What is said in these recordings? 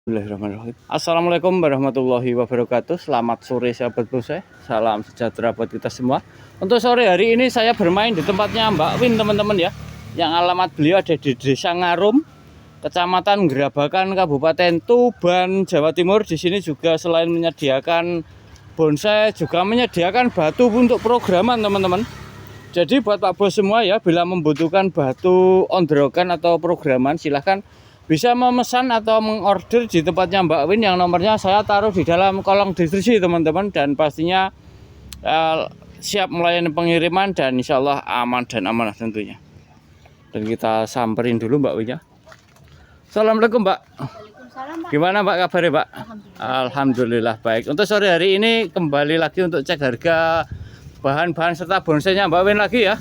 Bismillahirrahmanirrahim. Assalamualaikum warahmatullahi wabarakatuh. Selamat sore sahabat bonsai. Salam sejahtera buat kita semua. Untuk sore hari ini saya bermain di tempatnya Mbak Win teman-teman ya. Yang alamat beliau ada di Desa Ngarum, Kecamatan Gerabakan, Kabupaten Tuban, Jawa Timur. Di sini juga selain menyediakan bonsai juga menyediakan batu untuk programan teman-teman. Jadi buat Pak Bos semua ya, bila membutuhkan batu ondrokan atau programan silahkan bisa memesan atau mengorder di tempatnya Mbak Win yang nomornya saya taruh di dalam kolom deskripsi teman-teman. Dan pastinya siap melayani pengiriman dan insya Allah aman dan amanah tentunya. Dan kita samperin dulu Mbak Win ya. Assalamualaikum Mbak. Gimana Mbak kabarnya Mbak? Alhamdulillah baik. Untuk sore hari ini kembali lagi untuk cek harga bahan-bahan serta bonsainya Mbak Win lagi ya.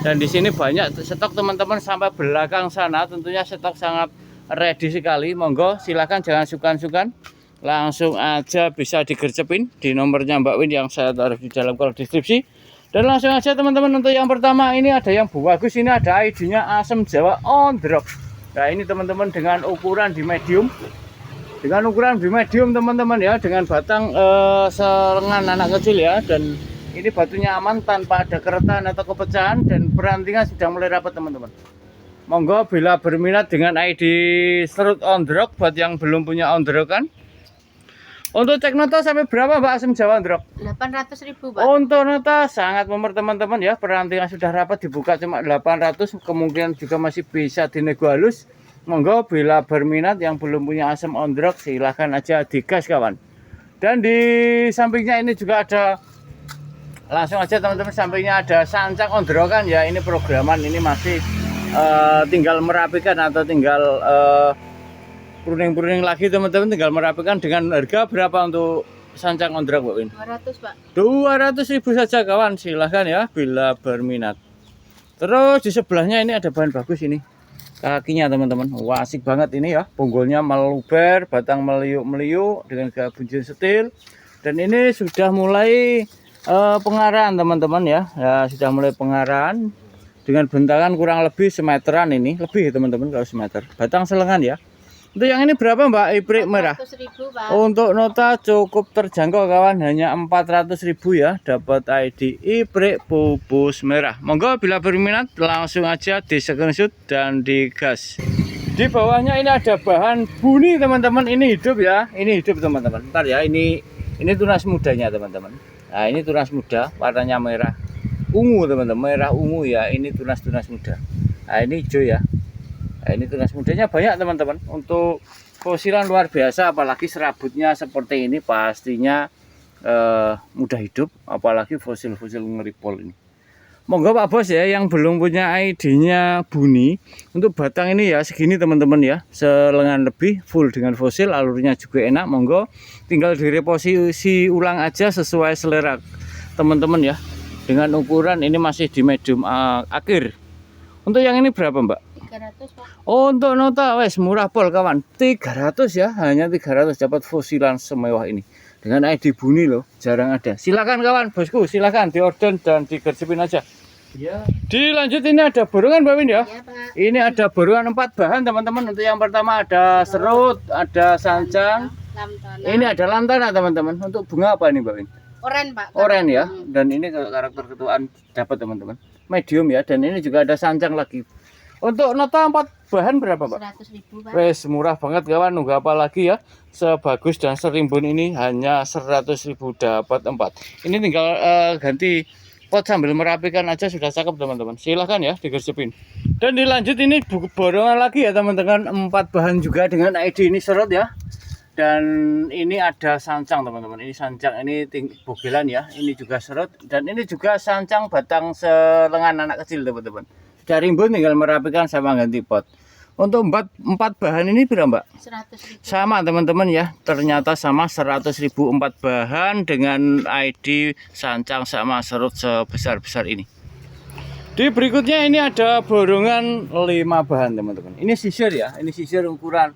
Dan di sini banyak stok teman-teman sampai belakang sana, tentunya stok sangat ready sekali. Monggo silahkan jangan sungkan-sungkan, langsung aja bisa digercepin di nomornya Mbak Win yang saya taruh di dalam kolom deskripsi. Dan langsung aja teman-teman, untuk yang pertama ini ada yang bagus, ini ada ID-nya Asem Jawa on drop. Nah ini teman-teman dengan ukuran di medium, teman-teman ya, dengan batang selengan anak kecil ya. Dan ini batunya aman tanpa ada keretan atau kepecahan dan perantingan sudah mulai rapat teman-teman. Monggo bila berminat dengan ID serut on drop buat yang belum punya on drop kan. Untuk cek nota sampai berapa Mbak Asem Jawa on drop? 800.000 Pak. Untuk nota sangat memper teman-teman ya, perantingan sudah rapat dibuka cuma 800, kemungkinan juga masih bisa dinego halus. Monggo bila berminat yang belum punya Asem on drop silahkan aja digas kawan. Dan di sampingnya ini juga ada, langsung aja teman-teman, sampingnya ada sancang on drop kan ya. Ini programan, ini masih tinggal merapikan atau tinggal pruning-pruning lagi teman-teman, tinggal merapikan. Dengan harga berapa untuk sancang on drop Mbak Win? 200 Pak. 200.000 saja kawan, silahkan ya bila berminat. Terus di sebelahnya ini ada bahan bagus ini, kakinya teman-teman. Wah asik banget ini ya, bonggolnya meluber, batang meliuk-meliuk dengan gabunjin setil. Dan ini sudah mulai pengarahan teman-teman ya, sudah mulai pengarahan dengan bentangan kurang lebih semeteran, ini lebih teman-teman kalau semeter, batang selengan ya. Untuk yang ini berapa Mbak Iprik merah? 400.000 Pak. Untuk nota cukup terjangkau kawan, hanya 400.000 ya, dapat ID Iprik pupus merah. Monggo bila berminat langsung aja di screenshot dan digas. Di bawahnya ini ada bahan buni teman-teman, ini hidup ya, ini hidup teman-teman. Ntar ya, ini tunas mudanya teman-teman. Nah ini tunas muda, warnanya merah ungu teman-teman, merah ungu ya. Ini tunas muda. Nah ini hijau ya. Nah ini tunas mudanya banyak teman-teman. Untuk fosilan luar biasa, apalagi serabutnya seperti ini pastinya mudah hidup, apalagi fosil-fosil ngeripol ini. Monggo Pak Bos ya, yang belum punya ID-nya buni, untuk batang ini ya segini teman-teman ya, selengan lebih, full dengan fosil, alurnya juga enak. Monggo tinggal direposisi ulang aja sesuai selera teman-teman ya. Dengan ukuran ini masih di medium akhir. Untuk yang ini berapa Mbak? 300 Pak. Oh, untuk nota wes murah pol kawan, 300 ya, hanya 300 dapat fosilan semewah ini dengan ID buni loh, jarang ada. Silakan kawan bosku, silakan diorder dan digercepin aja ya. Dilanjut, ini ada borongan Mbak Win ya. Iya Pak. Ini ada borongan 4 bahan teman-teman. Untuk yang pertama ada serut, ada sancang, Lantana. ini ada lantana teman-teman. Untuk bunga apa ini Mbak Win? Oren Pak. Oren ya. Dan ini karakter ketuaan dapat teman-teman, medium ya. Dan ini juga ada sancang lagi. Untuk nota 4 bahan berapa Pak? 100.000 Pak. Wes murah banget kawan, nunggu apa lagi ya. Sebagus dan serimbun ini hanya 100.000 dapat 4. Ini tinggal ganti pot sambil merapikan aja sudah cakep teman-teman. Silahkan ya digercepin. Dan dilanjut, ini borongan lagi ya teman-teman, 4 bahan juga dengan ID ini serut ya. Dan ini ada sancang teman-teman, ini sancang, ini bogelan ya, ini juga serut. Dan ini juga sancang batang selengan anak kecil teman-teman. Dari rimbun tinggal merapikan sama ganti pot. Untuk 4 bahan ini berapa Mbak? 100.000. Sama teman-teman ya, ternyata sama 100.000 4 bahan dengan ID sancang sama serut sebesar-besar ini. Di berikutnya ini ada borongan 5 bahan teman-teman. Ini sisir ya, ini sisir ukuran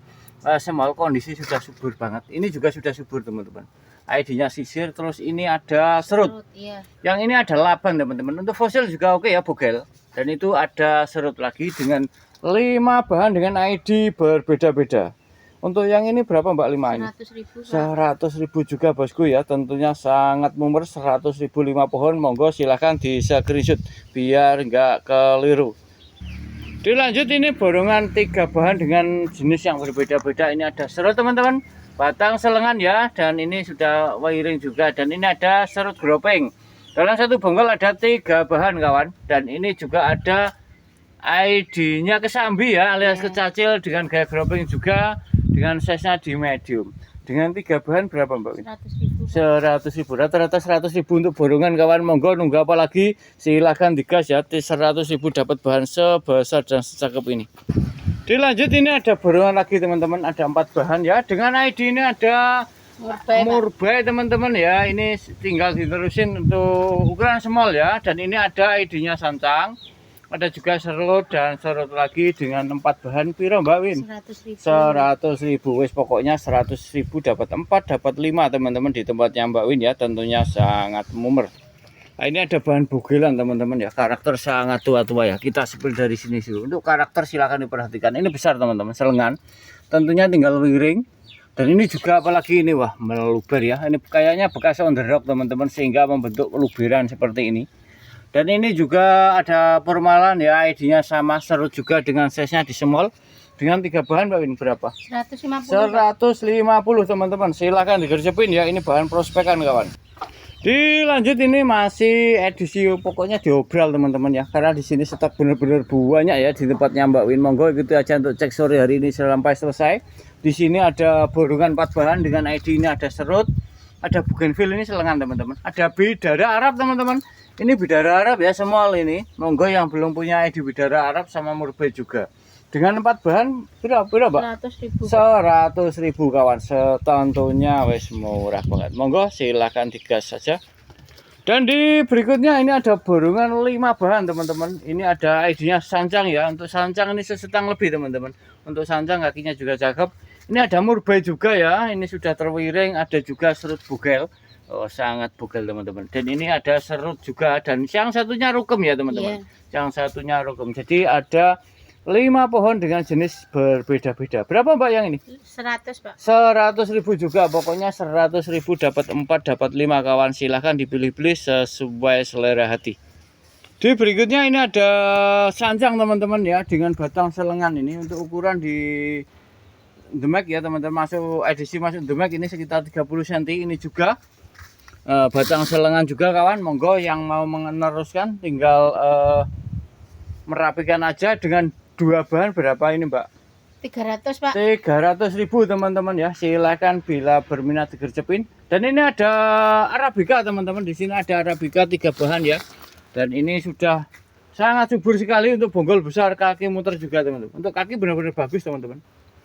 small, kondisi sudah subur banget. Ini juga sudah subur teman-teman. ID-nya sisir. Terus ini ada serut. Iya. Yang ini ada laban teman-teman. Untuk fosil juga oke ya, bogel. Dan itu ada serut lagi dengan 5 bahan dengan ID berbeda-beda. Untuk yang ini berapa Mbak 5 ini? 100.000 Pak. 100.000 juga bosku ya, tentunya sangat mumer. 100.000 5 pohon, monggo silahkan di screenshot biar nggak keliru. Dilanjut, ini borongan 3 bahan dengan jenis yang berbeda-beda. Ini ada serut teman-teman, batang selengan ya, dan ini sudah wiring juga, dan ini ada serut gropeng. Dalam satu bonggol ada 3 bahan kawan, dan ini juga ada ID-nya kesambi ya, alias kecacil dengan gaya gropeng juga, dengan size-nya di medium. Dengan 3 bahan berapa Mbak Win? 100.000 Pak. 100.000, rata-rata 100.000 untuk borongan kawan. Monggo nunggu apa lagi, silahkan digas ya. 100.000 dapat bahan sebesar dan secakep ini. Dilanjut, ini ada borongan lagi teman-teman, ada 4 bahan ya. Dengan ID ini ada Murbai teman-teman ya. Ini tinggal diterusin untuk ukuran small ya. Dan ini ada ID-nya sancang. Ada juga serut dan serut lagi dengan 4 bahan. Piro Mbak Win? 100.000. 100.000. Wis pokoknya 100.000 dapat 4 dapat 5 teman-teman di tempatnya Mbak Win ya. Tentunya sangat mumer. Nah, ini ada bahan bugelan teman-teman ya. Karakter sangat tua-tua ya. Kita sepil dari sini dulu. Untuk karakter silahkan diperhatikan. Ini besar teman-teman, selengan. Tentunya tinggal wiring. Dan ini juga apalagi ini, wah meluber ya. Ini kayaknya bekas on the rock teman-teman, sehingga membentuk luberan seperti ini. Dan ini juga ada formalan ya, ID-nya sama, serut juga dengan size-nya di small. Dengan 3 bahan Mbak Win berapa? 150 Pak. 150 teman-teman. Silahkan digercepin ya, ini bahan prospekan kawan. Dilanjut, ini masih edisi pokoknya diobral teman-teman ya. Karena di sini stok bener-bener banyak ya di tempatnya Mbak Win. Monggo ikuti aja untuk cek sore hari ini sampai selesai. Di sini ada borongan 4 bahan dengan ID ini, ada serut, ada bougainville, ini selengan teman-teman. Ada bidara Arab teman-teman. Ini bidara Arab ya, small ini. Monggo yang belum punya ID bidara Arab sama Murbai juga. Dengan 4 bahan berapa Mbak? 100.000 100.000 kawan. Tentunya wes murah banget. Monggo silahkan digas saja. Dan di berikutnya ini ada borongan 5 bahan teman-teman. Ini ada ID-nya sancang ya. Untuk sancang ini sesetang lebih teman-teman. Untuk sancang kakinya juga cakep. Ini ada Murbai juga ya. Ini sudah terwiring. Ada juga serut bugel. Oh, sangat bugel teman-teman. Dan ini ada serut juga, dan yang satunya rukem ya teman-teman. Yang satunya rukem. Jadi ada 5 pohon dengan jenis berbeda-beda. Berapa Mbak yang ini? 100 Pak. 100.000 juga. Pokoknya 100.000 dapat 4 dapat 5 kawan. Silahkan dipilih-pilih sesuai selera hati. Di berikutnya ini ada sancang teman-teman ya, dengan batang selengan. Ini untuk ukuran di Demek ya teman-teman, masuk edisi masuk Demek ini sekitar 30 cm. Ini juga batang selengan juga kawan. Monggo yang mau meneruskan tinggal merapikan aja. Dengan 2 bahan berapa ini Mbak? 300 Pak. 300.000 teman-teman ya. Silakan bila berminat digercepin. Dan ini ada Arabica teman-teman. Di sini ada Arabica 3 bahan ya. Dan ini sudah sangat subur sekali untuk bonggol besar, kaki muter juga teman-teman. Untuk kaki benar-benar bagus teman-teman.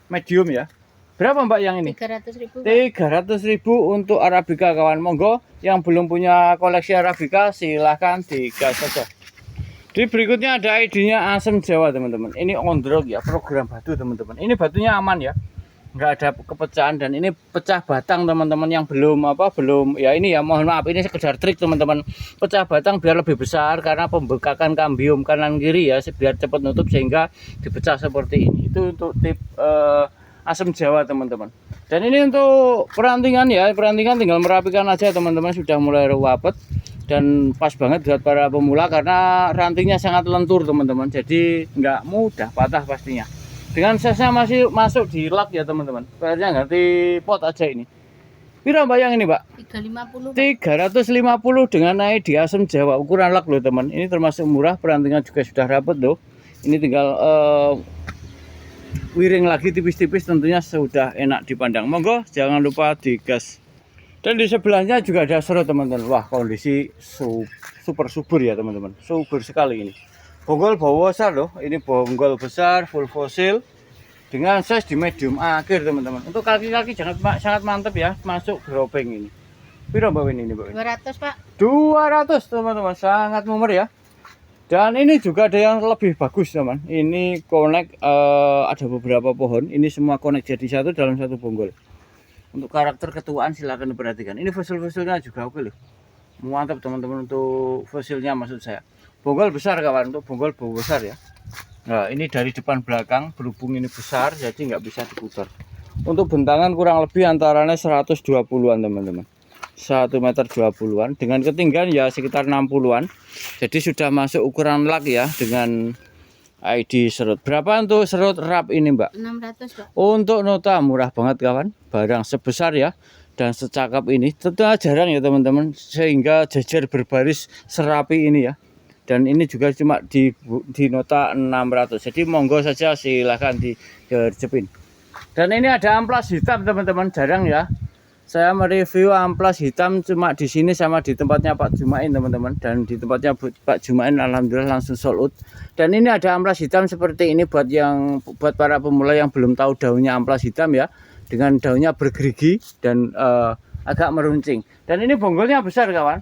Medium ya. Berapa Mbak yang ini? 300.000 Pak. 300.000 untuk Arabica kawan. Monggo yang belum punya koleksi Arabica silahkan digas saja. Di berikutnya ada ID-nya Asem Jawa teman-teman. Ini on the rock ya, program batu teman-teman. Ini batunya aman ya, nggak ada kepecahan. Dan ini pecah batang teman-teman, yang belum ya ini ya, mohon maaf, ini sekedar trik teman-teman. Pecah batang biar lebih besar karena pembekakan kambium kanan kiri ya, biar cepat nutup sehingga dipecah seperti ini. Itu untuk tip Asem Jawa teman-teman. Dan ini untuk perantingan ya, perantingan tinggal merapikan aja teman-teman. Sudah mulai ruwapet dan pas banget buat para pemula karena rantingnya sangat lentur teman-teman. Jadi nggak mudah patah pastinya. Dengan size-nya masih masuk di lak ya teman-teman. Kayaknya ganti pot aja ini. Piro Mbak yang ini Mbak? 350 Pak. 350 dengan naik di Asem Jawa, ukuran lak loh teman. Ini termasuk murah, perantingan juga sudah rapet loh. Ini tinggal wiring lagi tipis-tipis, tentunya sudah enak dipandang. Monggo jangan lupa digas. Dan di sebelahnya juga ada serut teman-teman. Wah, kondisi super subur ya teman-teman. Subur sekali ini. Bonggol bawa besar loh. Ini bonggol besar full fosil dengan size di medium akhir teman-teman. Untuk kaki-kaki sangat mantap ya, masuk gropeng ini. Piro Mbak Win ini Mbak Win? 200 Pak. 200 teman-teman, sangat mumer ya. Dan ini juga ada yang lebih bagus teman. Ini connect ada beberapa pohon. Ini semua connect jadi satu dalam satu bonggol. Untuk karakter ketuaan silahkan diperhatikan. Ini fosil-fosilnya juga oke loh. Mantap teman-teman untuk fosilnya maksud saya. Bonggol besar kawan, untuk bonggol besar ya. Nah ini dari depan belakang berhubung ini besar jadi nggak bisa diputar. Untuk bentangan kurang lebih antaranya 120-an teman-teman. 1 meter 20-an dengan ketinggian ya sekitar 60-an. Jadi sudah masuk ukuran lak ya dengan ID serut. Berapa untuk serut rap ini, Mbak? 600 Pak. Untuk nota murah banget kawan. Barang sebesar ya dan secakap ini tentunya jarang ya teman-teman, sehingga jajar berbaris serapi ini ya. Dan ini juga cuma di nota 600. Jadi monggo saja silahkan digercepin. Dan ini ada amplas hitam teman-teman, jarang ya saya mereview amplas hitam, cuma di sini sama di tempatnya Pak Jumain teman-teman. Dan di tempatnya Pak Jumain alhamdulillah langsung sold out. Dan ini ada amplas hitam seperti ini buat para pemula yang belum tahu daunnya amplas hitam ya. Dengan daunnya bergerigi dan agak meruncing. Dan ini bonggolnya besar kawan.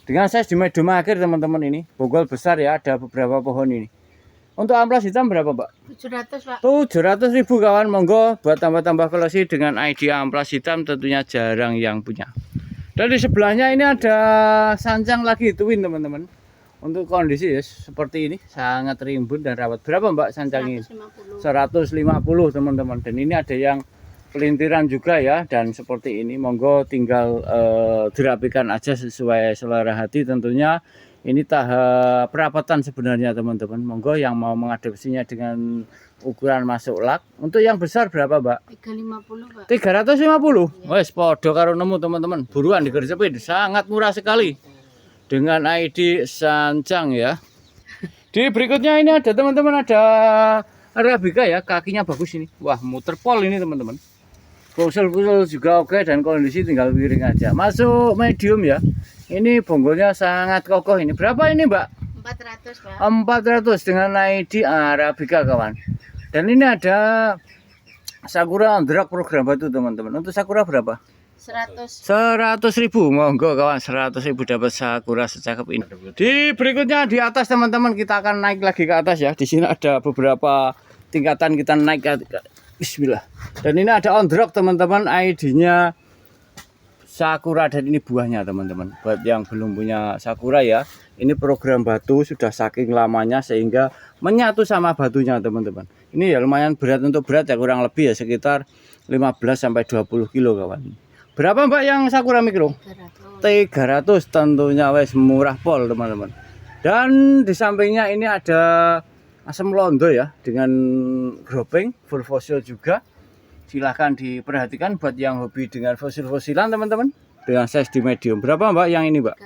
Dengan size di medium akhir teman-teman, ini bonggol besar ya, ada beberapa pohon ini. Untuk amplas hitam berapa Pak? 700 Pak. 700.000 kawan, monggo buat tambah-tambah koleksi dengan ID amplas hitam, tentunya jarang yang punya. Dan di sebelahnya ini ada sancang lagi twin teman-teman. Untuk kondisi ya seperti ini, sangat rimbun dan rawat. Berapa Mbak sancang ini? 150 teman-teman. Dan ini ada yang pelintiran juga ya, dan seperti ini monggo tinggal dirapikan aja sesuai selera hati tentunya. Ini tahap perawatan sebenarnya teman-teman. Monggo yang mau mengadopsinya dengan ukuran masuk lak. Untuk yang besar berapa Mbak? 350 Pak. 350. Wes podo karo nemu teman-teman. Buruan digercepin, sangat murah sekali dengan ID sancang ya. Di berikutnya ini ada teman-teman, ada Arabica ya, kakinya bagus ini. Wah, muter pol ini teman-teman. Pusul-pusul juga oke, dan kondisi tinggal wiring aja. Masuk medium ya. Ini bonggolnya sangat kokoh ini. Berapa ini Mbak? 400 Pak. 400 dengan ID Arabica kawan. Dan ini ada Sakura Andrak program batu teman-teman. Untuk Sakura berapa? 100.000. Monggo kawan, 100.000 dapat Sakura secakep ini. Di berikutnya di atas teman-teman, kita akan naik lagi ke atas ya. Di sini ada beberapa tingkatan kita naik ke Bismillah. Dan ini ada on drop teman-teman, ID-nya Sakura, dan ini buahnya teman-teman. Buat yang belum punya Sakura ya, ini program batu sudah saking lamanya sehingga menyatu sama batunya teman-teman. Ini ya lumayan berat, untuk berat ya kurang lebih ya sekitar 15 sampai 20 kilo kawan. Berapa Mbak yang Sakura mikro? 300 tentunya, wes murah pol teman-teman. Dan di sampingnya ini ada asam londo ya, dengan groping full fosil juga. Silahkan diperhatikan buat yang hobi dengan fosil-fosilan teman-teman. Dengan size di medium. Berapa Mbak yang ini Mbak?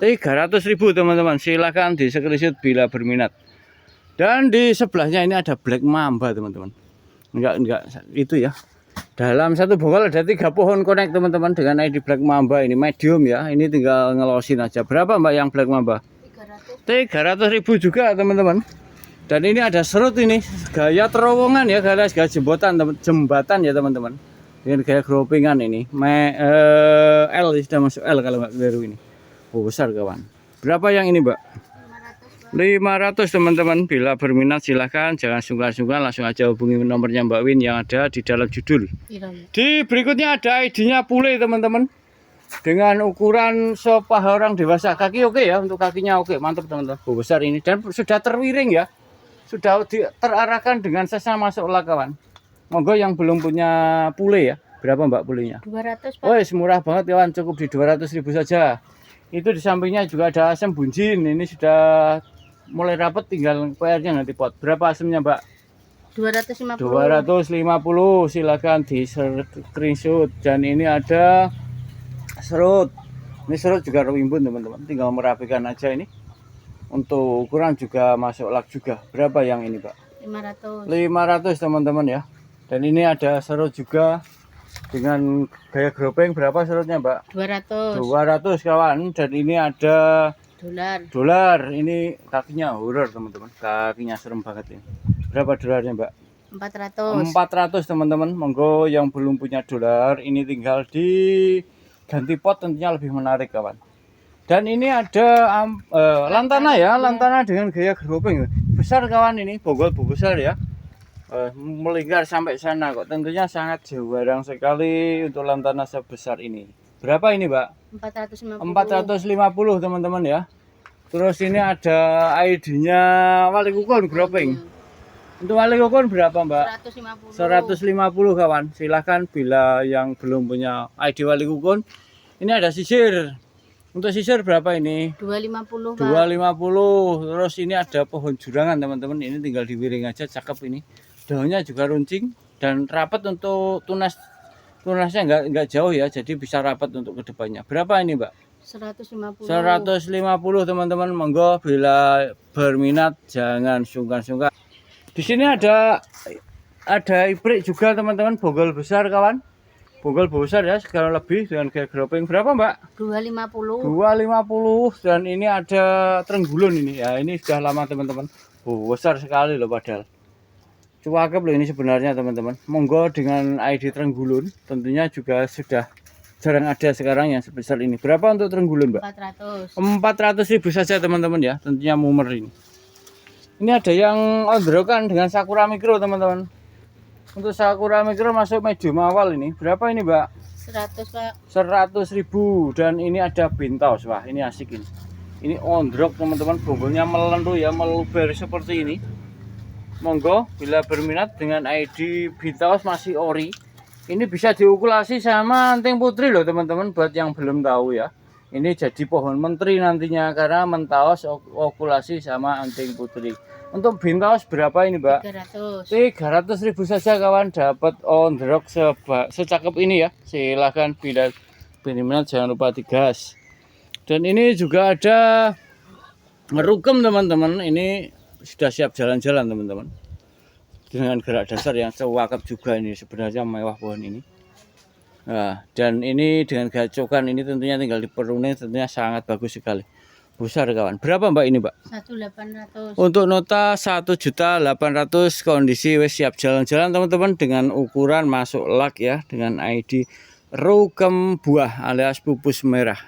300.000 teman-teman. Silahkan di screenshot bila berminat. Dan di sebelahnya ini ada black mamba teman-teman. Enggak itu ya. Dalam satu bonggol ada 3 pohon connect teman-teman, dengan ID black mamba ini medium ya. Ini tinggal ngelosin aja. Berapa Mbak yang black mamba? 300.000 juga teman-teman. Dan ini ada serut ini, gaya terowongan ya, gaya jembatan ya teman-teman. Dengan gaya gropingan ini. L sudah masuk L kalau nggak keliru ini. Oh, besar kawan. Berapa yang ini Mbak? 500 teman-teman. Bila berminat silahkan, jangan sungkan-sungkan, langsung aja hubungi nomornya Mbak Win yang ada di dalam judul. Di berikutnya ada ID-nya pule teman-teman, dengan ukuran sepaha orang dewasa. Kaki oke ya, untuk kakinya oke, mantap teman-teman. Oh, besar ini dan sudah terwiring ya, sudah terarahkan dengan sesa masuk lah kawan. Monggo yang belum punya pule ya. Berapa Mbak pulenya? 200 Pak. Oh, murah banget kawan, cukup di 200.000 saja. Itu di sampingnya juga ada asam bunjin. Ini sudah mulai rapat, tinggal PR-nya nanti pot. Berapa asamnya Mbak? 250. 250. Silakan di screenshot. Dan ini ada serut. Ini serut juga rimbun teman-teman. Tinggal merapikan aja ini. Untuk ukuran juga masuk lak juga. Berapa yang ini Pak? 500. 500 teman-teman ya. Dan ini ada serut juga dengan gaya groping. Berapa serutnya Mbak? 200. 200 kawan. Dan ini ada dolar. Ini kakinya horor teman-teman. Kakinya serem banget ini. Berapa dolarnya Mbak? 400. 400 teman-teman. Monggo yang belum punya dolar, ini tinggal diganti pot, tentunya lebih menarik kawan. Dan ini ada lantana ya, lantana dengan gaya groping. Besar kawan, ini bonggol besar ya. Melingkar sampai sana kok. Tentunya sangat jarang sekali untuk lantana sebesar ini. Berapa ini Mbak? 450 teman-teman ya. Terus ini ada ID-nya wali kukul groping. Untuk wali kokon berapa Mbak? 150. 150 kawan. Silahkan bila yang belum punya ID wali kokon. Ini ada sisir. Untuk sisir berapa ini? 250, Pak. 250. Terus ini ada pohon jurangan teman-teman. Ini tinggal diwiring aja, cakep ini. Daunnya juga runcing dan rapat untuk tunasnya enggak jauh ya. Jadi bisa rapat untuk kedepannya. Berapa ini Mbak? 150. 150 teman-teman. Monggo bila berminat jangan sungkan-sungkan. Di sini ada ibrik juga teman-teman. Bonggol besar kawan. Bonggol besar ya, sekarang lebih dengan gaya groping berapa Mbak? 250. 250 dan ini ada trenggulun ini ya, ini sudah lama teman-teman. Besar sekali loh padahal. Cakep loh ini sebenarnya teman-teman. Monggo dengan ID trenggulun, tentunya juga sudah jarang ada sekarang yang sebesar ini. Berapa untuk trenggulun Mbak? 400. 400.000 saja teman-teman ya, tentunya mumer ini. Ini ada yang ondrokan dengan sakura mikro teman-teman. Untuk sakura mikro masuk medium awal ini. Berapa ini Mbak? 100, Pak. 100.000 dan ini ada bintaus. Wah, ini asik ini. Ini ondrok teman-teman, bonggolnya melentur ya, meluber seperti ini. Monggo bila berminat dengan ID bintaus masih ori. Ini bisa diokulasi sama anting putri loh teman-teman, buat yang belum tahu ya. Ini jadi pohon menteri nantinya karena mentaos okulasi sama anting putri. Untuk bintaus berapa ini Mbak? 300.000 saja kawan, dapat ondrok secakep ini ya. Silahkan bila berminat jangan lupa digas. Dan ini juga ada ngerukem teman-teman. Ini sudah siap jalan-jalan teman-teman. Dengan gerak dasar yang cakep juga ini, sebenarnya mewah pohon ini. Nah, dan ini dengan gacokan ini tentunya tinggal diperunin, tentunya sangat bagus sekali. Besar kawan. Berapa Mbak ini Mbak? 1.800. Untuk nota 1.800.000, kondisi wis siap jalan-jalan teman-teman, dengan ukuran masuk lak ya, dengan ID rukem buah alias pupus merah.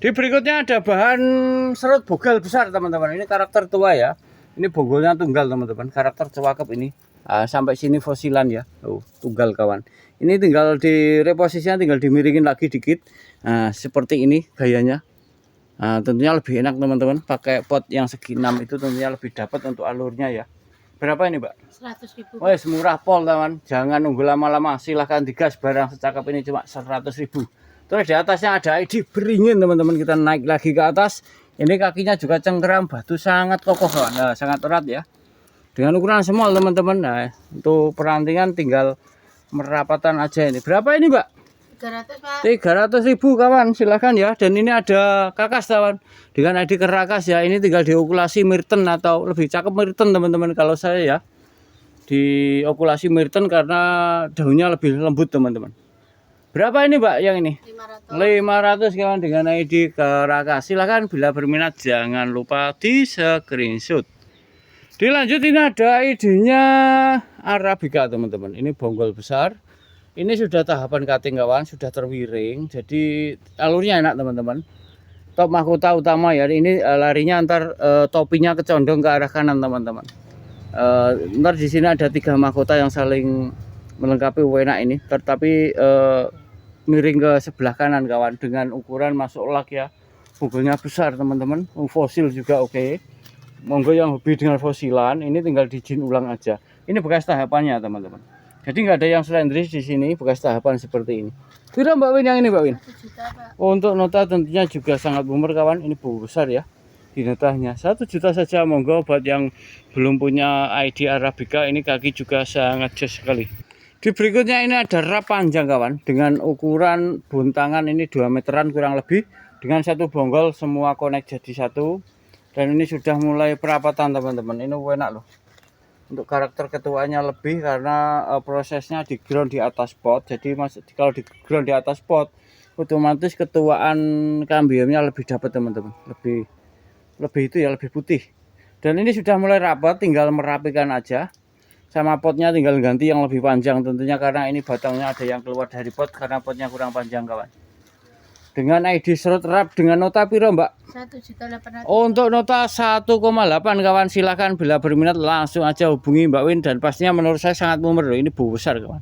Di berikutnya ada bahan serut bogal besar teman-teman. Ini karakter tua ya. Ini bonggolnya tunggal teman-teman. Karakter cakep ini. Sampai sini fosilan ya. Tunggal kawan. Ini tinggal di reposisinya, tinggal dimiringin lagi dikit. Seperti ini gayanya. Tentunya lebih enak teman-teman, pakai pot yang segi 6 itu tentunya lebih dapat untuk alurnya ya. Berapa ini Mbak? 100.000. Wes murah pol teman, jangan nunggu lama-lama, silahkan digas, barang secakep ini cuma 100.000. Terus di atasnya ada ID beringin teman-teman, kita naik lagi ke atas. Ini kakinya juga cengkeram, batu sangat kokoh kawan, sangat erat ya. Dengan ukuran small teman-teman. Nah, untuk perantingan tinggal merapatan aja ini. Berapa ini Mbak? 300, Pak. 300.000 kawan, silahkan ya. Dan ini ada kakas kawan, dengan ID kerakas ya. Ini tinggal diokulasi Mirten atau lebih cakep Mirten teman-teman kalau saya ya. Diokulasi Mirten karena daunnya lebih lembut teman-teman. Berapa ini Mbak yang ini? 500 kawan, dengan ID kerakas. Silahkan bila berminat jangan lupa di screenshot. Dilanjut, ini ada ID-nya Arabica teman-teman. Ini bonggol besar. Ini sudah tahapan cutting kawan, sudah terwiring, jadi alurnya enak teman-teman. Top mahkota utama ya, ini larinya antar topinya kecondong ke arah kanan teman-teman. Ntar di sini ada 3 mahkota yang saling melengkapi enak ini, tetapi miring ke sebelah kanan kawan, dengan ukuran masuk lak ya. Bonggolnya besar teman-teman, fosil juga oke. Monggo yang hobi dengan fosilan, ini tinggal dijin ulang aja. Ini bekas tahapannya teman-teman. Jadi nggak ada yang selendris di sini, bekas tahapan seperti ini. Kira Mbak Win yang ini Mbak Win? 1 juta, Pak. Untuk nota tentunya juga sangat bumer kawan, ini buku besar ya. Di notanya 1 juta saja, monggo buat yang belum punya ID Arabica, ini kaki juga sangat jos sekali. Di berikutnya ini ada rap panjang kawan, dengan ukuran buntangan ini 2 meteran kurang lebih, dengan satu bonggol semua connect jadi satu. Dan ini sudah mulai perapatan teman-teman, ini enak loh. Untuk karakter ketuanya lebih karena prosesnya di ground di atas pot. Jadi kalau di ground di atas pot, otomatis ketuaan kambiumnya lebih dapat teman-teman. Lebih itu ya, lebih putih. Dan ini sudah mulai rapat, tinggal merapikan aja. Sama potnya tinggal ganti yang lebih panjang tentunya, karena ini batangnya ada yang keluar dari pot karena potnya kurang panjang kawan. Dengan ID serut rap dengan nota piro Mbak? 1.800.000. Untuk nota 1,8 kawan, silahkan bila berminat langsung aja hubungi Mbak Win. Dan pastinya menurut saya sangat mumer loh, ini buah besar kawan.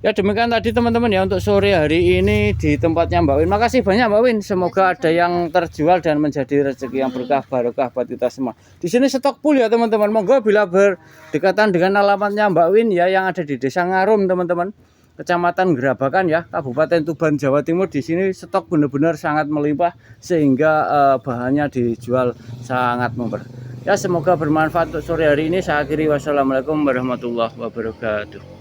Ya demikian tadi teman-teman ya untuk sore hari ini di tempatnya Mbak Win. Makasih banyak Mbak Win. Semoga ada yang terjual dan menjadi rezeki yang berkah barokah buat kita semua. Di sini stok full ya teman-teman. Monggo bila berdekatan dengan alamatnya Mbak Win ya yang ada di Desa Ngarum teman-teman. Kecamatan Gerabakan ya, Kabupaten Tuban, Jawa Timur. Di sini stok benar-benar sangat melimpah sehingga bahannya dijual sangat member. Ya semoga bermanfaat untuk sore hari ini. Saya akhiri, wassalamualaikum warahmatullahi wabarakatuh.